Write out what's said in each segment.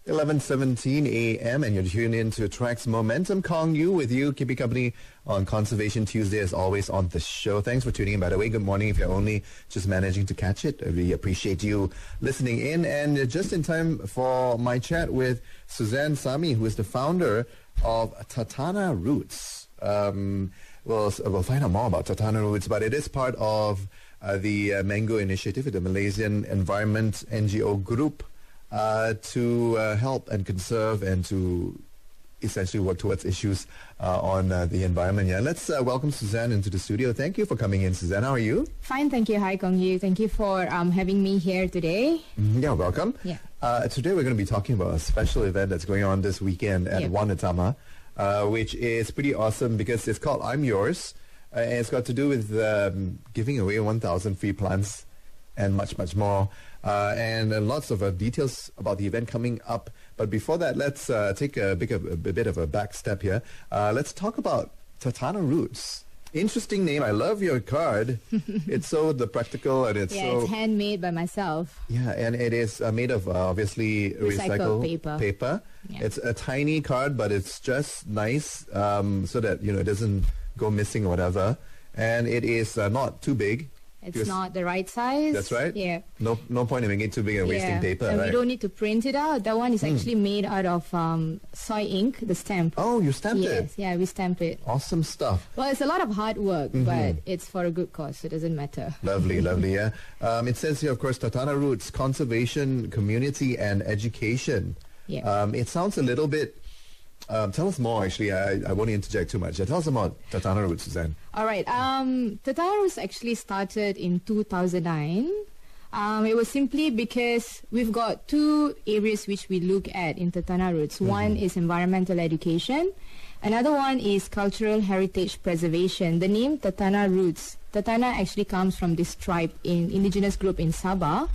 11:17 a.m. and you're tuned in to Traxx Momentum, Kong Yu with you, keeping company on Conservation Tuesday as always on the show. Thanks for tuning in, by the way. Good morning if you're only just managing to catch it. I really appreciate you listening in. And just in time for my chat with Suzanne Samy, who is the founder of Tatana Roots. We'll find out more about Tatana Roots, but it is part of the MENGO initiative, the Malaysian Environment NGO group, to help and conserve and to essentially work towards issues on the environment. Yeah, let's welcome Suzanne into the studio. Thank you for coming in, Suzanne. How are you? Fine, thank you. Hi, Kong Yu. Thank you for having me here today. Yeah, welcome. Yeah. Today we're going to be talking about a special event that's going on this weekend at Wanatama, which is pretty awesome because it's called I'm Yours. And it's got to do with giving away 1,000 free plants and much, much more. And lots of details about the event coming up. But before that, let's take a bit of a back step here. Let's talk about Tatana Roots. Interesting name. I love your card. It's so practical and it's so... it's handmade by myself. Yeah, and it is made of obviously recycled paper. Yeah. It's a tiny card, but it's just nice so that, it doesn't go missing or whatever. And it is not too big. It's not the right size. That's right. Yeah. No point in making it too big and wasting paper. And right? we don't need to print it out. That one is actually made out of soy ink, the stamp. Oh, you stamped it? Yes, yeah, we stamp it. Awesome stuff. Well, it's a lot of hard work, but it's for a good cause, so it doesn't matter. Lovely, lovely, yeah. It says here, of course, Tatana Roots, conservation, community, and education. Yeah. It sounds a little bit... tell us more, actually. I won't interject too much. Tell us about Tatana Roots, Suzanne. All right. Tatana Roots actually started in 2009. It was simply because we've got two areas which we look at in Tatana Roots. One is environmental education. Another one is cultural heritage preservation. The name Tatana Roots, Tatana actually comes from this tribe in indigenous group in Sabah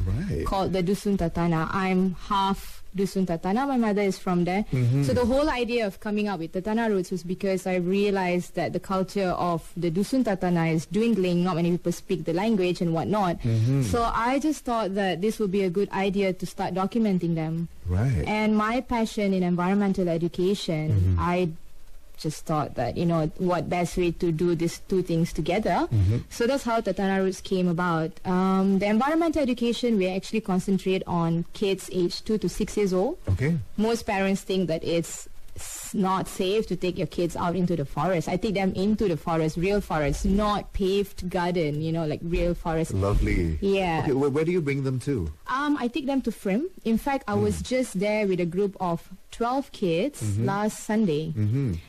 called the Dusun Tatana. I'm half Dusun Tatana. My mother is from there. So the whole idea of coming up with Tatana Roots was because I realized that the culture of the Dusun Tatana is dwindling. Not many people speak the language and whatnot. So I just thought that this would be a good idea to start documenting them. Right. And my passion in environmental education, I just thought that, what best way to do these two things together. So that's how Tatana Roots came about. The environmental education, we actually concentrate on kids aged 2 to 6 years old. Okay. Most parents think that it's not safe to take your kids out into the forest. I take them into the forest, real forest, not paved garden, like real forest. Lovely. Yeah. Okay, where do you bring them to? I take them to Frim. In fact, I was just there with a group of 12 kids last Sunday.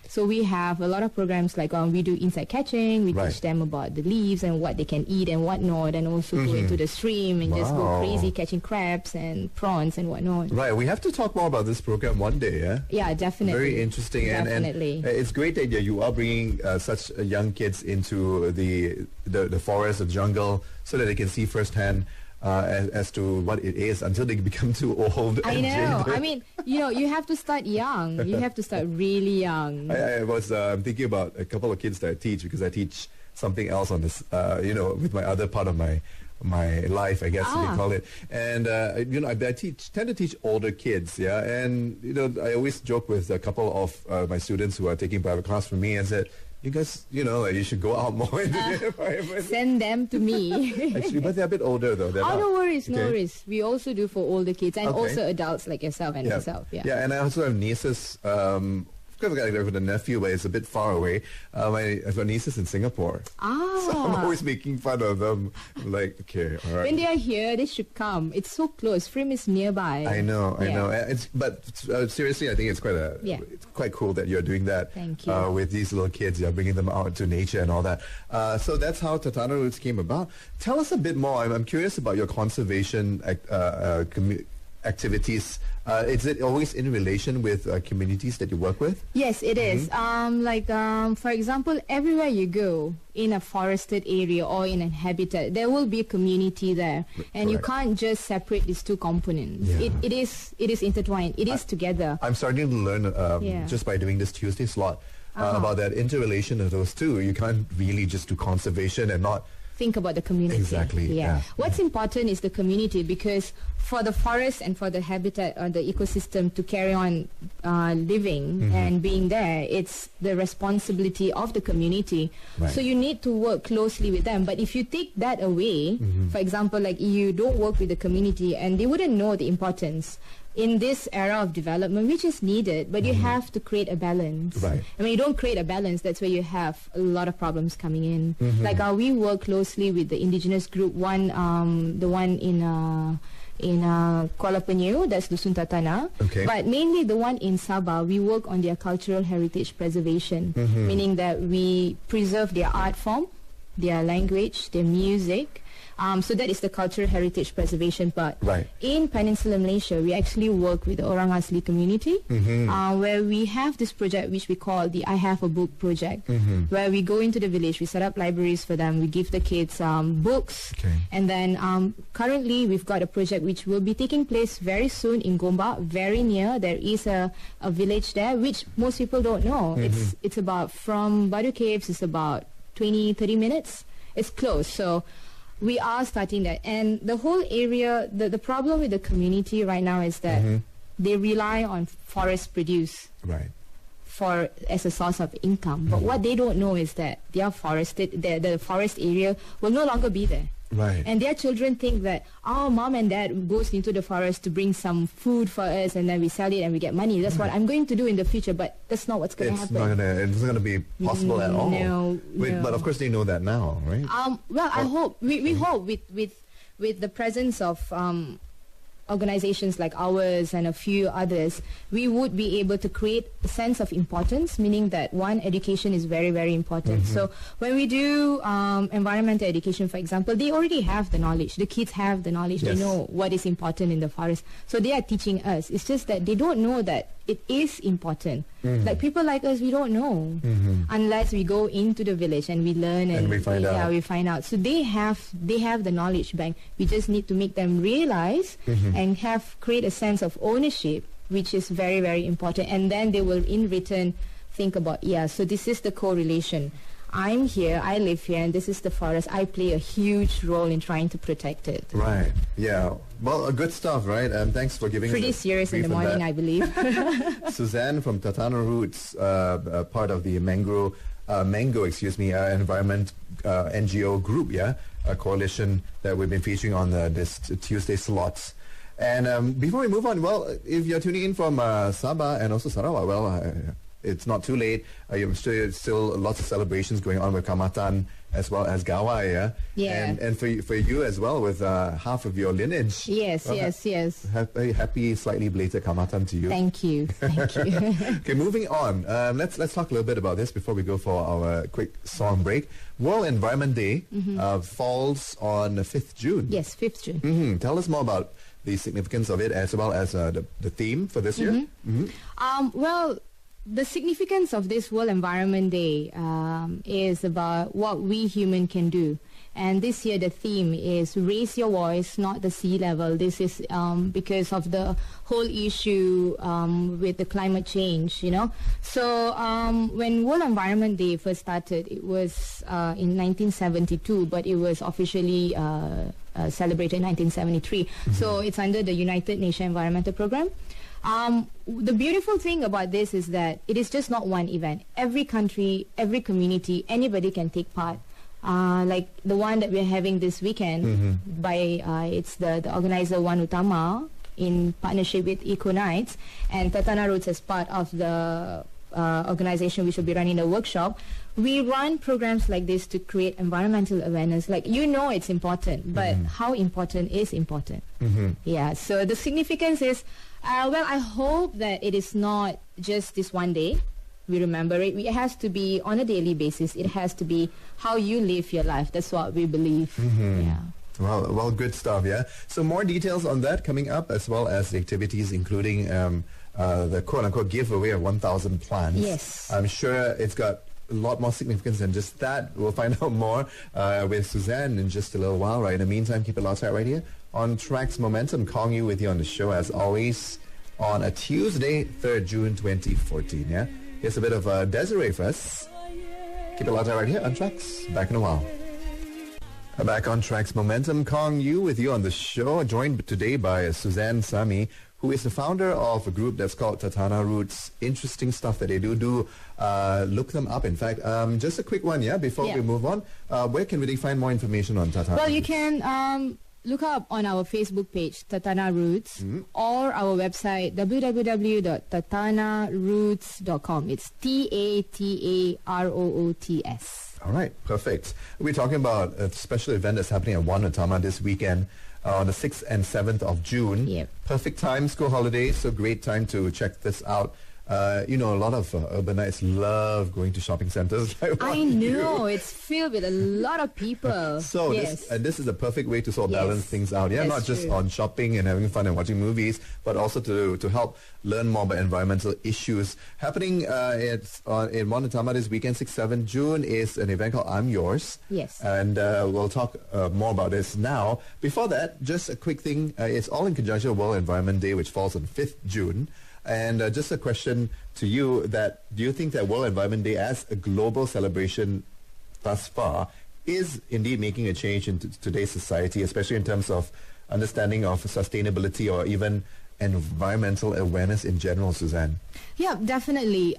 So we have a lot of programs like we do insect catching. We teach them about the leaves and what they can eat and whatnot, and also go into the stream and just go crazy catching crabs and prawns and whatnot. Right. We have to talk more about this program one day, yeah? Yeah, definitely. Very interesting. Definitely. And it's great that you are bringing such young kids into the forest, the jungle, so that they can see firsthand as to what it is until they become too old. I know. I mean, you have to start young. You have to start really young. I was thinking about a couple of kids that I teach, because I teach something else on this, with my other part of my life, I guess you can call it. And, I tend to teach older kids, yeah. And, I always joke with a couple of my students who are taking private class from me and said, you guys, you should go out more into the environment. Send them to me. Actually, but they're a bit older, though. No worries, no worries. We also do for older kids and also adults like yourself and myself. Yeah. Yeah, and I also have nieces. I've got a nephew, but it's a bit far away. I've got nieces in Singapore. So I'm always making fun of them. Like, okay, all right. When they are here, they should come. It's so close. Frim is nearby. I know. But seriously, I think it's quite cool that you're doing that. Thank you. With these little kids. You're bringing them out to nature and all that. So that's how Tatana Roots came about. Tell us a bit more. I'm curious about your conservation activities. Is it always in relation with communities that you work with? Yes, it is. For example, everywhere you go in a forested area or in a habitat, there will be a community there, and you can't just separate these two components. Yeah. It is intertwined. It is together. I'm starting to learn just by doing this Tuesday slot about that interrelation of those two. You can't really just do conservation and not think about the community. Exactly. Yeah. What's important is the community, because for the forest and for the habitat or the ecosystem to carry on living and being there, it's the responsibility of the community. Right. So you need to work closely with them. But if you take that away, for example, like you don't work with the community and they wouldn't know the importance in this era of development, which is needed, but you have to create a balance. Right. And when you don't create a balance, that's where you have a lot of problems coming in. Like we work closely with the indigenous group, the one in Kuala Penyu, that's Dusun Tatana. Okay. But mainly the one in Sabah, we work on their cultural heritage preservation, meaning that we preserve their art form, their language, their music. So that is the cultural heritage preservation part. Right. In Peninsular Malaysia, we actually work with the Orang Asli community, where we have this project which we call the I Have a Book project, where we go into the village, we set up libraries for them, we give the kids books, and then currently we've got a project which will be taking place very soon in Gombak, very near. There is a village there, which most people don't know. It's about, from Badu Caves, it's about 20-30 minutes. It's close. So we are starting that, and the whole area, the problem with the community right now is that they rely on forest produce as a source of income. But what they don't know is that their the forest area will no longer be there. Right. And their children think that our mom and dad goes into the forest to bring some food for us, and then we sell it and we get money. That's what I'm going to do in the future, but that's not what's going to happen. It's not going to be possible at all. No. But of course they know that now, right? Well, I hope we hope with the presence of organizations like ours and a few others, we would be able to create a sense of importance, meaning that one, education is very, very important. So when we do environmental education, for example, they already have the knowledge. The kids have the knowledge. Yes. They know what is important in the forest. So they are teaching us. It's just that they don't know that it is important. Like people like us, we don't know unless we go into the village and we learn and we find out. we find out. So they have the knowledge bank. We just need to make them realize and create a sense of ownership, which is very, very important. And then they will in return think about, so this is the correlation. I'm here, I live here, and this is the forest. I play a huge role in trying to protect it. Right. Yeah. Well, good stuff, right? Thanks for giving us Pretty a serious in brief the on morning, that. I believe. Suzanne from Tatana Roots, part of the MENGO, environment NGO group, a coalition that we've been featuring on this Tuesday slots. And before we move on, well, if you're tuning in from Sabah and also Sarawak, well, it's not too late. I'm sure still lots of celebrations going on with Kamatan as well as Gawai, and for you as well, with half of your lineage. Yes. Happy, slightly belated Kamatan to you. Thank you. Okay, moving on. Let's talk a little bit about this before we go for our quick song break. World Environment Day falls on 5th June. Yes, 5th June. Tell us more about the significance of it, as well as the theme for this year. Well, the significance of this World Environment Day is about what we human can do. And this year the theme is Raise Your Voice, Not the Sea Level. This is because of the whole issue with the climate change, So when World Environment Day first started, it was in 1972, but it was officially celebrated in 1973. So it's under the United Nations Environmental Programme. The beautiful thing about this is that it is just not one event. Every country, every community, anybody can take part. Like the one that we're having this weekend, it's the organizer Wan Utama in partnership with Eco Nights, and Tatana Roots as part of the organization which will be running the workshop. We run programs like this to create environmental awareness. Like, it's important, but how important is important? So the significance is, I hope that it is not just this one day. We remember it. It has to be on a daily basis. It has to be how you live your life. That's what we believe. Well, good stuff, So more details on that coming up, as well as the activities, including the quote-unquote giveaway of 1,000 plants. Yes. I'm sure it's got a lot more significance than just that. We'll find out more with Suzanne in just a little while, right? In the meantime, keep it locked right here on Traxx Momentum. Calling you with you on the show, as always, on a Tuesday, 3rd June 2014, Here's a bit of Desiree for us. Keep it locked right here on Traxx. Back in a while. Back on Traxx Momentum, Kong Yu with you on the show, joined today by Suzanne Samy, who is the founder of a group that's called Tatana Roots. Interesting stuff that they do. Look them up, in fact. Just a quick one, before we move on. Where can we find more information on Tatana Well, Roots? you can look up on our Facebook page, Tatana Roots, or our website, www.tatanaroots.com. It's TATAROOTS. All right, perfect. We're talking about a special event that's happening at Wanatama this weekend on the 6th and 7th of June. Yep. Perfect time, school holidays, so great time to check this out. A lot of urbanites love going to shopping centers. I know, it's filled with a lot of people. So yes. this is a perfect way to sort of balance things out. That's Not just true. on shopping and having fun and watching movies, but also to help learn more about environmental issues. Happening in Wanatama this weekend, 6-7 June, is an event called I'm Yours. Yes. And we'll talk more about this now. Before that, just a quick thing. It's all in conjunction with World Environment Day, which falls on 5th June. And just a question to you, do you think that World Environment Day as a global celebration thus far is indeed making a change in today's society, especially in terms of understanding of sustainability or even environmental awareness in general, Suzanne? Yeah, definitely.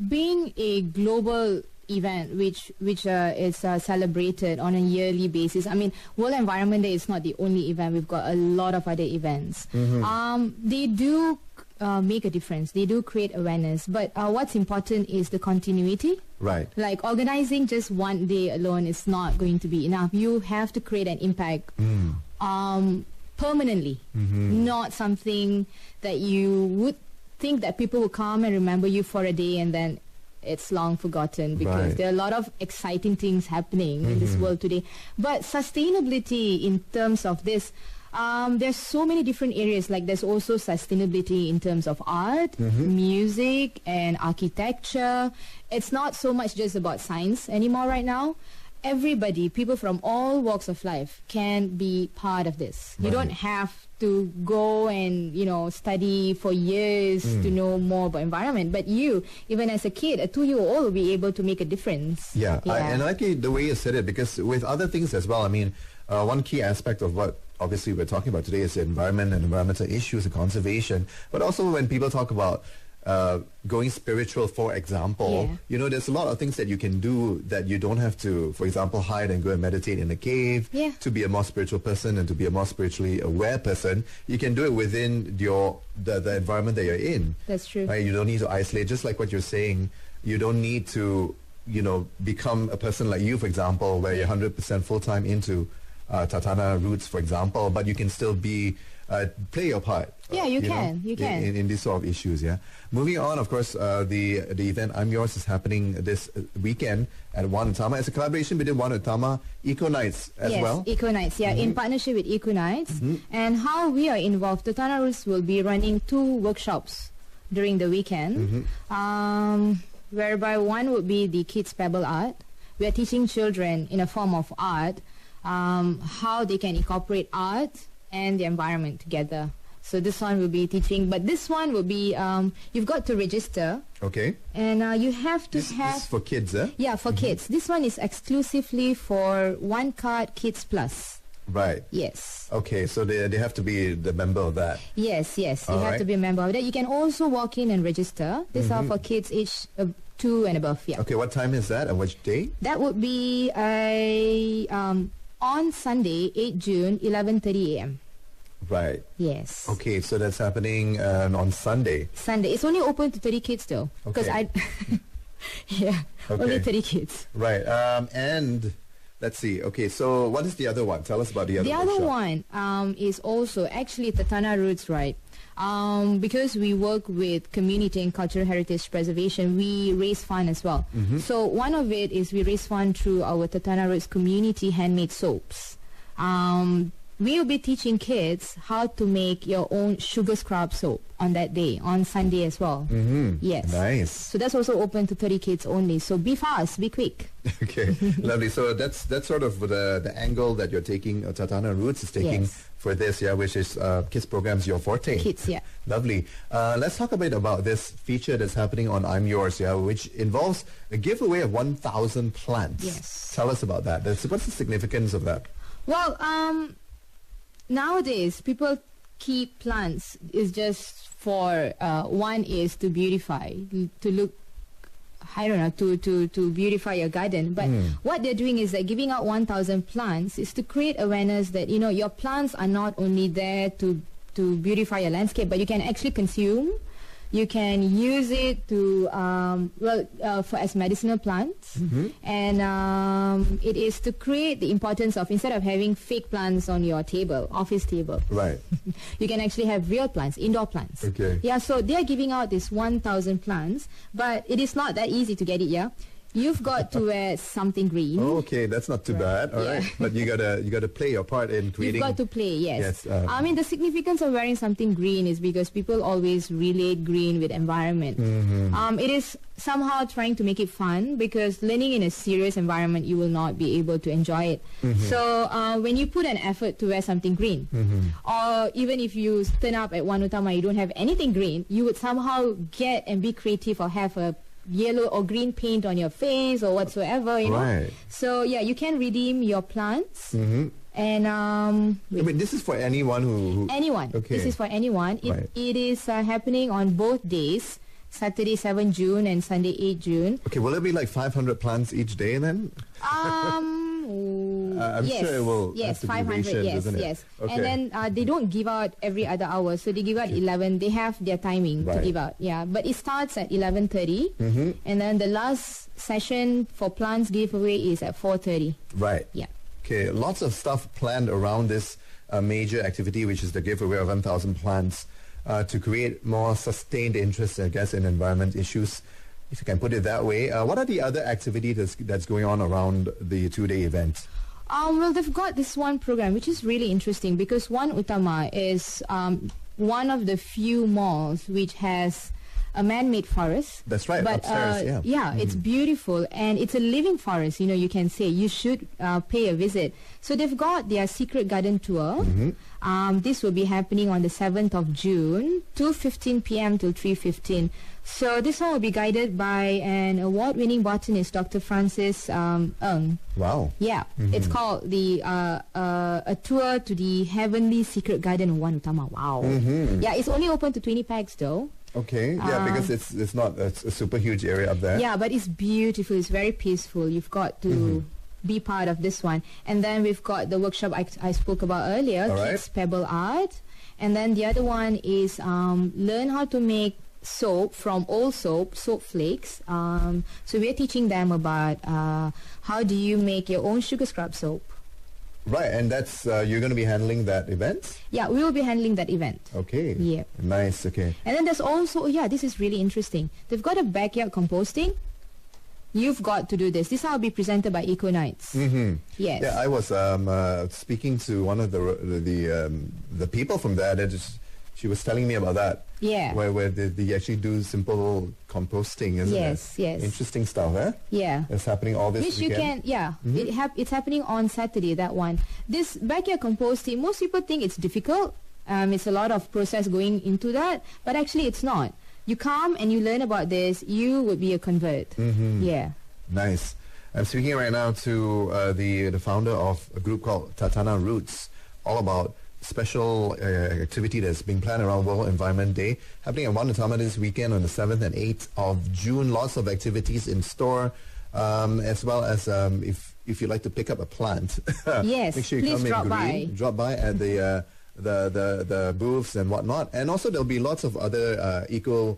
Being a global event which is celebrated on a yearly basis. I mean, World Environment Day is not the only event. We've got a lot of other events. They do make a difference. They do create awareness. But what's important is the continuity. Right. Like organizing just one day alone is not going to be enough. You have to create an impact permanently, not something that you would think that people will come and remember you for a day and then it's long forgotten, because there are a lot of exciting things happening in this world today. But sustainability in terms of this, there's so many different areas. Like there's also sustainability in terms of art, music, and architecture. It's not so much just about science anymore right now. Everybody, people from all walks of life, can be part of this. You don't have to go and study for years to know more about environment. But you, even as a kid, a 2-year-old, will be able to make a difference. And I like the way you said it, because with other things as well, I mean, one key aspect of what obviously we're talking about today is the environment and environmental issues and conservation. But also when people talk about going spiritual, for example, there's a lot of things that you can do that you don't have to, for example, hide and go and meditate in a cave to be a more spiritual person and to be a more spiritually aware person. You can do it within the environment that you're in. That's true. Right? You don't need to isolate. Just like what you're saying, you don't need to, become a person like you, for example, where you're 100% full-time into Tatana Roots, for example, but you can still be play your part. You can. In these sort of issues. Moving on, of course, the event I'm Yours is happening this weekend at Wanatama. It's a collaboration between Wanatama, Eco Nights as well. Yes, Eco Nights, in partnership with Eco Nights. And how we are involved, Tatana Roots will be running 2 workshops during the weekend, whereby one would be the Kids Pebble Art. We are teaching children in a form of art how they can incorporate art and the environment together. So this one will be teaching, but this one will be, you've got to register. Okay. And you have to have... This is for kids, eh? Yeah, for kids. This one is exclusively for One Card Kids Plus. Right. Yes. Okay, so they have to be the member of that. Yes. You All have right. to be a member of that. You can also walk in and register. These are for kids age 2 and above. Yeah. Okay, what time is that and which day? That would be on Sunday, 8 June, 11:30 a.m. Right. Yes. Okay, so that's happening on Sunday. Sunday. It's only open to 30 kids though. Because Okay. only 30 kids. Right. And let's see. Okay, so what is the other one? Tell us about the other one. The other one is also actually Tatana Roots, right? Because we work with community and cultural heritage preservation, we raise fund as well. So one of it is we raise fund through our Tatana Roots community handmade soaps. we'll be teaching kids how to make your own sugar scrub soap on that day, on Sunday as well. Yes. Nice. So that's also open to 30 kids only. So be fast, be quick. Okay, lovely. So that's sort of the angle that you're taking, Tatana Roots is taking for this, which is kids programs, your forte. Kids, yeah. Lovely. Let's talk a bit about this feature that's happening on I'm Yours, which involves a giveaway of 1,000 plants. Yes. Tell us about that. What's the significance of that? Well, nowadays people keep plants is just for one is to beautify, to look, I don't know, to beautify your garden. But what they're doing is they're giving out 1,000 plants is to create awareness that, you know, your plants are not only there to beautify your landscape, but you can actually consume. You can use it to, for as medicinal plants. And it is to create the importance of, instead of having fake plants on your table, office table. Right. You can actually have real plants, indoor plants. Okay. Yeah, so they're giving out this 1,000 plants, but it is not that easy to get it, You've got to wear something green. Oh, okay, that's not too bad. All right, but you gotta play your part in creating. You've got to play, yes. Yes. I mean, the significance of wearing something green is because people always relate green with environment. It is somehow trying to make it fun, because learning in a serious environment, you will not be able to enjoy it. So when you put an effort to wear something green, or even if you turn up at One Utama, you don't have anything green, you would somehow get and be creative or have a yellow or green paint on your face or whatsoever, you know. Right. So yeah, you can redeem your plants. And I mean, this is for anyone who anyone. Okay. This is for anyone. Right. It is happening on both days, Saturday 7 June and Sunday 8 June. Okay, will it be like 500 plants each day then? I'm yes, sure it will. yes, have to be 500, rationed, yes, isn't it? yes. Okay. And then they don't give out every other hour, so they give out 11. They have their timing to Right. give out, but it starts at 11:30, and then the last session for plants giveaway is at 4:30. Right. Yeah. Okay, lots of stuff planned around this major activity, which is the giveaway of 1,000 plants, to create more sustained interest, I guess, in environment issues, if you can put it that way. What are the other activities that's going on around the two-day event? Well, they've got this one program which is really interesting, because One Utama is one of the few malls which has a man-made forest. That's right, but, upstairs, it's beautiful, and it's a living forest, you know, you can say. You should pay a visit. So they've got their secret garden tour. This will be happening on the 7th of June, 2:15 p.m. till 3:15. So this one will be guided by an award-winning botanist, Dr. Francis Ng. Wow. Yeah, it's called the a tour to the heavenly secret garden of One Utama. Wow. Yeah, it's only open to 20 packs though. Okay, because it's not a super huge area up there. Yeah, but it's beautiful. It's very peaceful. You've got to be part of this one. And then we've got the workshop I spoke about earlier, All right. Kids Pebble Art. And then the other one is learn how to make soap from old soap flakes. So we're teaching them about how do you make your own sugar scrub soap. Right, and that's you're going to be handling that event? Yeah, we will be handling that event. Okay. Yeah. Nice, okay. And then there's also, this is really interesting. They've got a backyard composting. You've got to do this. This will be presented by Eco Nights. Yes. Yeah, I was speaking to one of the people from there. She was telling me about that. Yeah. Where they actually do simple composting, isn't it? Yes. Interesting stuff, eh? Yeah. It's happening all this Which weekend. you can, it's happening on Saturday, that one. This backyard composting, most people think it's difficult. It's a lot of process going into that, but actually it's not. You come and you learn about this, you would be a convert. Yeah. Nice. I'm speaking right now to the founder of a group called Tatana Roots, all about special activity that's being planned around World Environment Day, happening at One Utama this weekend on the 7th and 8th of June. Lots of activities in store, as well as if you'd like to pick up a plant. Yes, make sure you please come in drop by. Drop by at the booths and whatnot, and also there'll be lots of other eco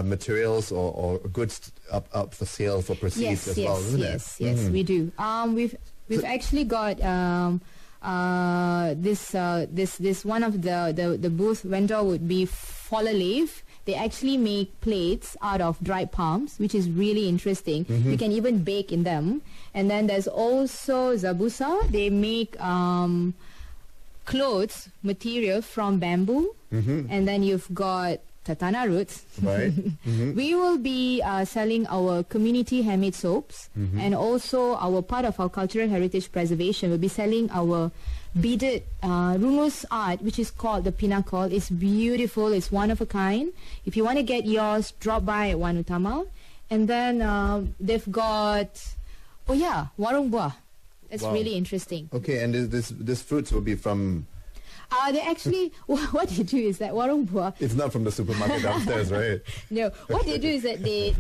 materials or goods up for sale for proceeds as well, isn't it? Yes, we do. We've actually got this one of the booth vendor would be Foller Leaf. They actually make plates out of dried palms, which is really interesting. You can even bake in them. And then there's also Zabusa. They make clothes material from bamboo, and then you've got Tatana roots. Right. We will be selling our community handmade soaps, and also our part of our cultural heritage preservation will be selling our beaded Rungus art, which is called the Pinnacle. It's beautiful. It's one of a kind. If you want to get yours, drop by at Wan Utama. And then they've got, warung buah. It's really interesting. Okay, and this fruits will be from... They actually, what they do is that warung buah... It's not from the supermarket downstairs, right? No, what they do is that they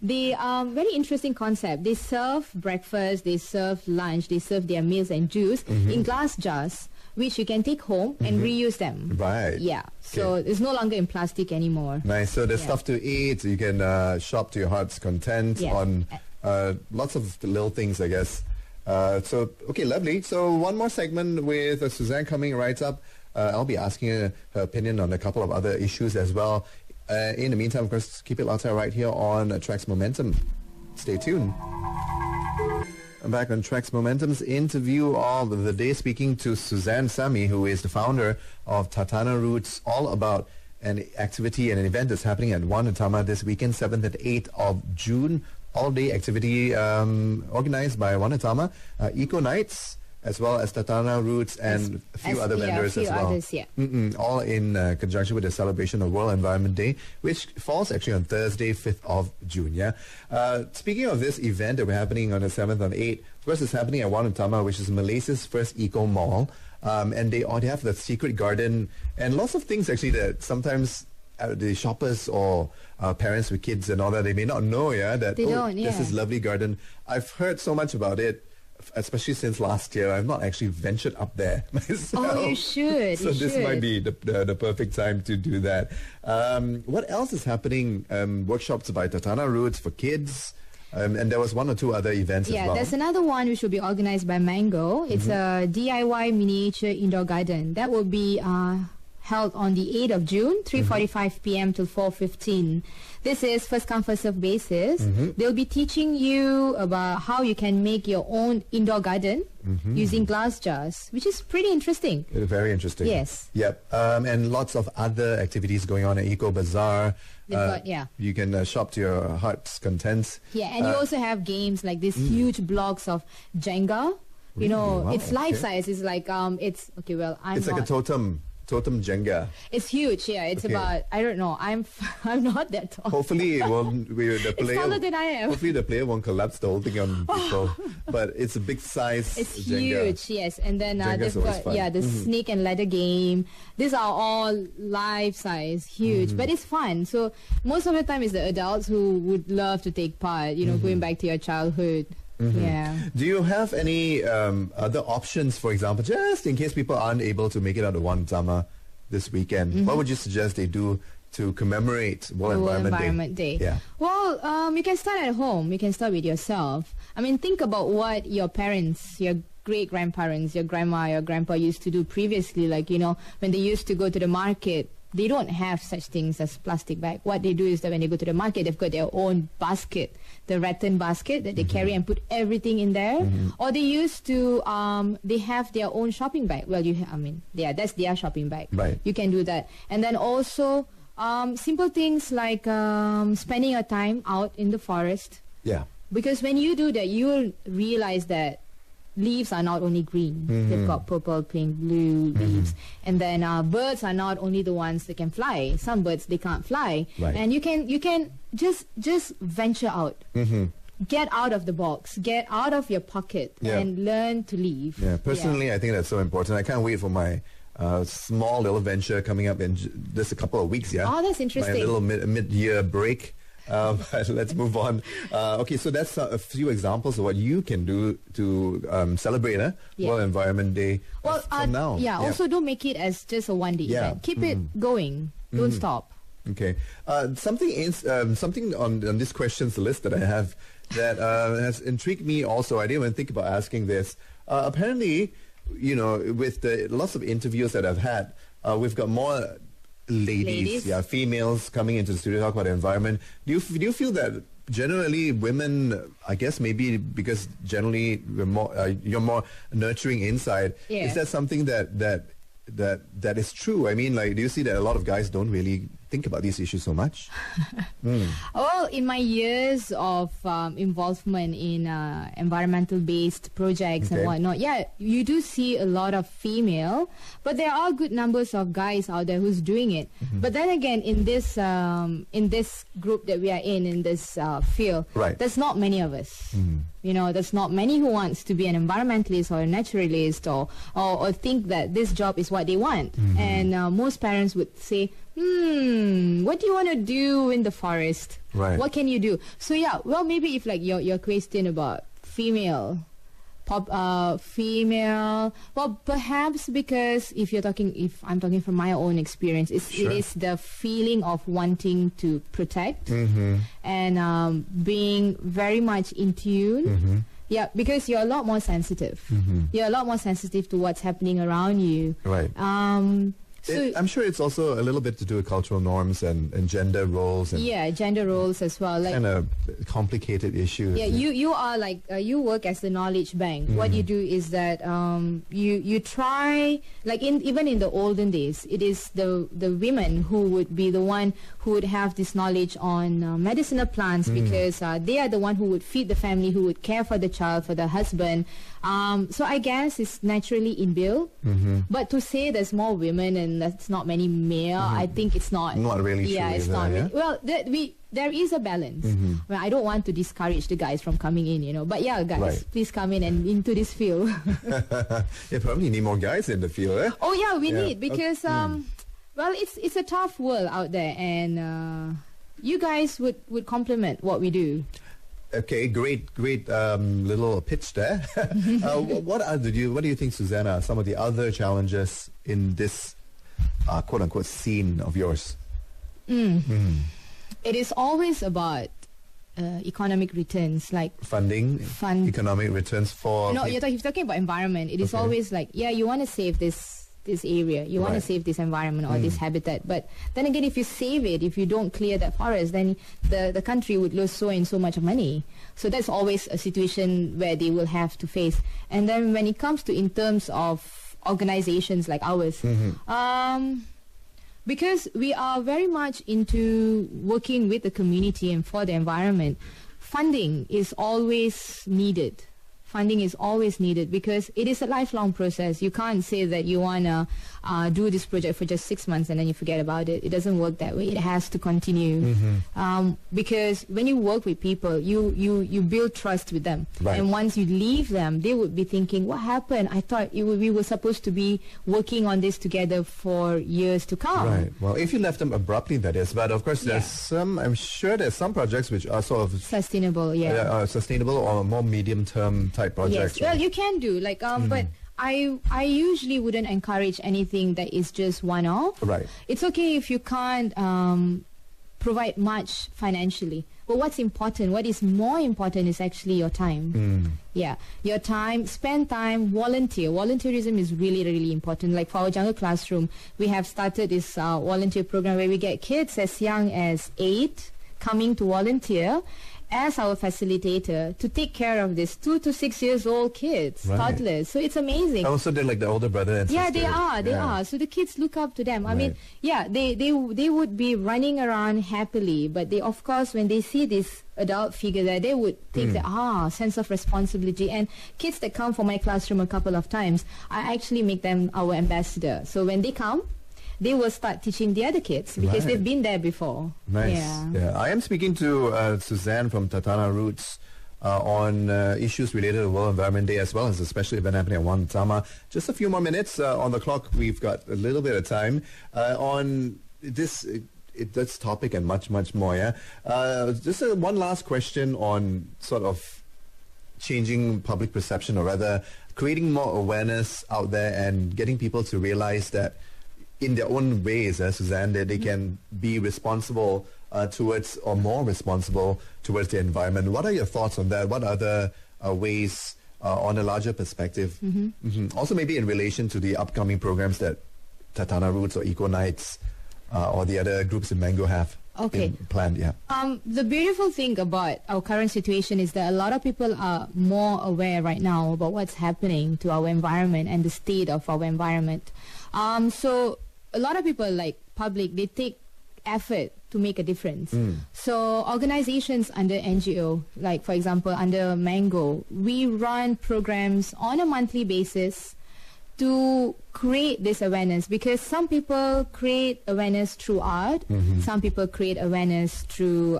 very interesting concept. They serve breakfast, they serve lunch, they serve their meals and juice in glass jars, which you can take home and reuse them. Right. Yeah. So it's no longer in plastic anymore. Nice. So there's stuff to eat. You can shop to your heart's content on lots of little things, I guess. Okay, lovely. So one more segment with Suzanne coming right up. I'll be asking her opinion on a couple of other issues as well. In the meantime, of course, keep it outside right here on Traxx Momentum. Stay tuned. I'm back on Traxx Momentum's interview of the day, speaking to Suzanne Samy, who is the founder of Tatana Roots, all about an activity and an event that's happening at Wan Utama this weekend, 7th and 8th of June. All-day activity organized by Wan Utama, Eco Nights, as well as Tatana Roots and a few other vendors as well. Others, all in conjunction with the celebration of World Environment Day, which falls actually on Thursday, 5th of June. Speaking of this event that we're happening on the 7th and 8th, of course it's happening at Wan Utama, which is Malaysia's first eco mall. And they have the secret garden and lots of things actually that sometimes the shoppers or parents with kids and all that, they may not know, that there's this lovely garden. I've heard so much about it, especially since last year. I've not actually ventured up there myself. Oh, you should. So this might be the perfect time to do that. What else is happening? Workshops by Tatana Roots for kids. And there was one or two other events as well. There's another one which will be organized by MENGO. It's a DIY miniature indoor garden. That will be... held on the 8th of June, 3:45 p.m. till 4:15. This is first come first serve basis. They'll be teaching you about how you can make your own indoor garden using glass jars, which is pretty interesting. Very interesting. Yes. Yep. And lots of other activities going on at Eco Bazaar. You can shop to your heart's content. Yeah, and you also have games like these huge blocks of Jenga. You know, it's life size. It's like it's like a totem Jenga. It's huge, It's about, I don't know, I'm not that tall. Hopefully it won't, it's taller than I am. Hopefully the player won't collapse the whole thing on people. But it's a big size It's Jenga. Huge, yes. And then they've got, the snake and ladder game. These are all life size, huge. But it's fun. So most of the time it's the adults who would love to take part, going back to your childhood. Yeah. Do you have any other options, for example, just in case people aren't able to make it out of Wan Utama this weekend? What would you suggest they do to commemorate World Environment Day? Yeah. Well, you can start at home. You can start with yourself. I mean, think about what your parents, your great-grandparents, your grandma, your grandpa used to do previously. Like, when they used to go to the market, they don't have such things as plastic bag. What they do is that when they go to the market, they've got their own basket, the rattan basket that they carry and put everything in there. Or they used to, they have their own shopping bag. Well, that's their shopping bag. Right. You can do that. And then also, simple things like spending your time out in the forest. Yeah. Because when you do that, you will realize that leaves are not only green. They've got purple, pink, blue leaves. And then birds are not only the ones that can fly. Some birds, they can't fly. Right. And you can just venture out. Get out of the box. Get out of your pocket and learn to live. Yeah, personally, I think that's so important. I can't wait for my small little venture coming up in just a couple of weeks. Oh, that's interesting. My little mid-year break. But let's move on. Okay, so that's a few examples of what you can do to celebrate World Environment Day from now. Also don't make it as just a one-day event. Keep it going. Don't stop. Okay. Something on this questions list that I have that has intrigued me also. I didn't even think about asking this. Apparently, with the lots of interviews that I've had, we've got more ladies, females coming into the studio to talk about the environment. Do you feel that generally women, I guess maybe because generally you're more nurturing inside. Yeah. Is that something that is true? I mean, like, do you see that a lot of guys don't really think about these issues so much? Well, in my years of involvement in environmental-based projects and whatnot, yeah, you do see a lot of female, but there are good numbers of guys out there who's doing it. But then again, in this group that we are in this field, there's not many of us. You know, there's not many who wants to be an environmentalist or a naturalist or think that this job is what they want. And most parents would say, what do you want to do in the forest? Right. What can you do? So yeah, well, maybe if like your question about female, well, perhaps because if I'm talking from my own experience, it is the feeling of wanting to protect and being very much in tune. Yeah, because you're a lot more sensitive. You're a lot more sensitive to what's happening around you. Right. So I'm sure it's also a little bit to do with cultural norms and gender roles. And gender roles as well. Like, kind of complicated issues. Yeah, you are like you work as the knowledge bank. What you do is that you try, like even in the olden days, it is the women who would be the one who would have this knowledge on medicinal plants because they are the one who would feed the family, who would care for the child, for the husband. So I guess it's naturally inbuilt. But to say there's more women and that's not many male, I think it's not really true. Yeah, it's not. Really, well, there is a balance. Well, I don't want to discourage the guys from coming in, you know. But yeah, guys, please come in and into this field. You probably need more guys in the field, eh? Oh yeah, we need because well, it's a tough world out there, and you guys would complement what we do. Okay, great little pitch there. What do you think, Suzanne, are some of the other challenges in this quote unquote scene of yours? It is always about economic returns, like funding, economic returns for. No, you're talking about environment. It is always like, yeah, you want to save this area, you want to save this environment or this habitat, but then again, if you save it, if you don't clear that forest, then the country would lose so and so much money. So that's always a situation where they will have to face. And then when it comes to in terms of organizations like ours, because we are very much into working with the community and for the environment, funding is always needed. Funding is always needed because it is a lifelong process. You can't say that you want to do this project for just 6 months and then you forget about it. It doesn't work that way. It has to continue. Because when you work with people, you build trust with them. Right. And once you leave them, they would be thinking, what happened? I thought we were supposed to be working on this together for years to come. Right. Well, if you left them abruptly, that is. But of course, I'm sure there's some projects which are sort of sustainable, sustainable or more medium-term type projects. Yes, well, you can do like, but I usually wouldn't encourage anything that is just one-off. Right. It's okay if you can't provide much financially. But what's important, what is more important is actually your time. Yeah, your time, spend time, volunteer. Volunteerism is really, really important. Like for our jungle classroom, we have started this volunteer program where we get kids as young as 8 coming to volunteer as our facilitator to take care of these 2 to 6 years old kids, toddlers. So it's amazing. Also, they're like the older brother and sister. Yeah, they are. So the kids look up to them. I mean, yeah, they would be running around happily, but they, of course, when they see this adult figure there, they would think that, sense of responsibility. And kids that come for my classroom a couple of times, I actually make them our ambassador. So when they come, they will start teaching the other kids because they've been there before. Nice. Yeah. I am speaking to Suzanne from Tatana Roots on issues related to World Environment Day as well as a special event happening at Wantama. Just a few more minutes on the clock. We've got a little bit of time on this topic and much, much more. Just one last question on sort of changing public perception, or rather creating more awareness out there and getting people to realize that in their own ways, Suzanne, that they can be responsible towards, or more responsible towards the environment. What are your thoughts on that? What other ways on a larger perspective? Also maybe in relation to the upcoming programs that Tatana Roots or Eco Nights or the other groups in MENGO have. Okay. Planned, yeah. The beautiful thing about our current situation is that a lot of people are more aware right now about what's happening to our environment and the state of our environment. So a lot of people, like public, they take effort to make a difference. So organizations under NGO, like for example under MENGO, we run programs on a monthly basis to create this awareness, because some people create awareness through art, some people create awareness through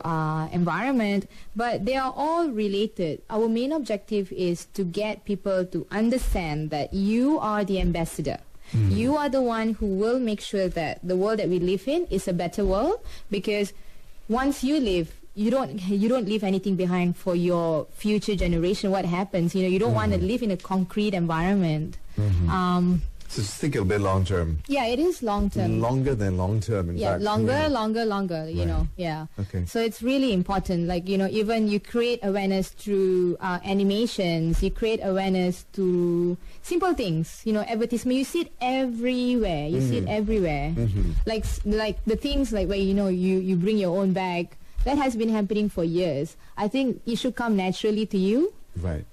environment, but they are all related. Our main objective is to get people to understand that you are the ambassador. You are the one who will make sure that the world that we live in is a better world, because once you live, you don't leave anything behind for your future generation. What happens? You don't want to live in a concrete environment. So just think a bit long term. Yeah, it is long term. Longer than long term, in fact. Longer, you know, yeah. Okay. So it's really important, like, even you create awareness through animations, you create awareness to simple things, advertisement, you see it everywhere, Like the things like where, you bring your own bag, that has been happening for years. I think it should come naturally to you. Right.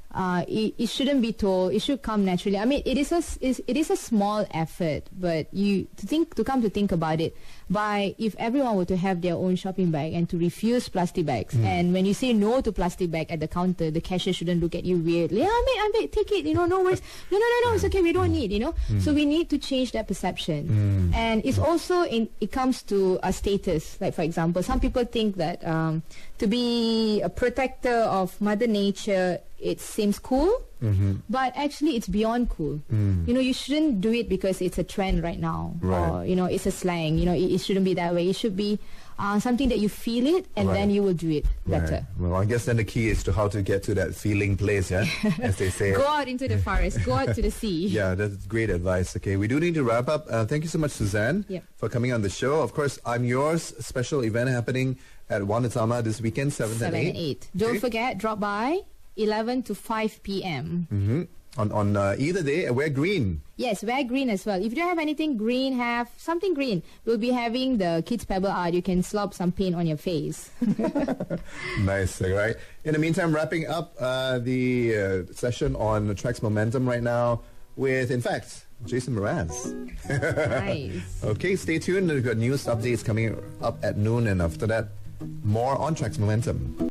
It shouldn't be told. It should come naturally. I mean, it is a small effort, but to come to think about it, if everyone were to have their own shopping bag and to refuse plastic bags, and when you say no to plastic bag at the counter, the cashier shouldn't look at you weird. Yeah, I mean, take it. No worries. No, it's okay. We don't need. So we need to change that perception, and it's also it comes to a status. Like for example, some people think that to be a protector of Mother Nature, it seems cool, but actually it's beyond cool. You shouldn't do it because it's a trend right now, or it's a slang. It shouldn't be that way. It should be something that you feel it, and then you will do it better. Well, I guess then the key is to how to get to that feeling place, yeah, as they say. Go out into the forest, go out to the sea. Yeah, that's great advice. Okay, we do need to wrap up. Thank you so much, Suzanne, for coming on the show. Of course, I'm Yours, special event happening at Wanatama this weekend, 7 and 8. Don't forget, drop by 11 to 5 p.m. On either day, wear green. Yes, wear green as well. If you don't have anything green, have something green. We'll be having the Kids Pebble art. You can slop some paint on your face. Nice, right? In the meantime, wrapping up the session on Traxx Momentum right now with, in fact, Jason Mraz. Nice. Okay, stay tuned. We've got news updates coming up at noon, and after that, more on Traxx Momentum.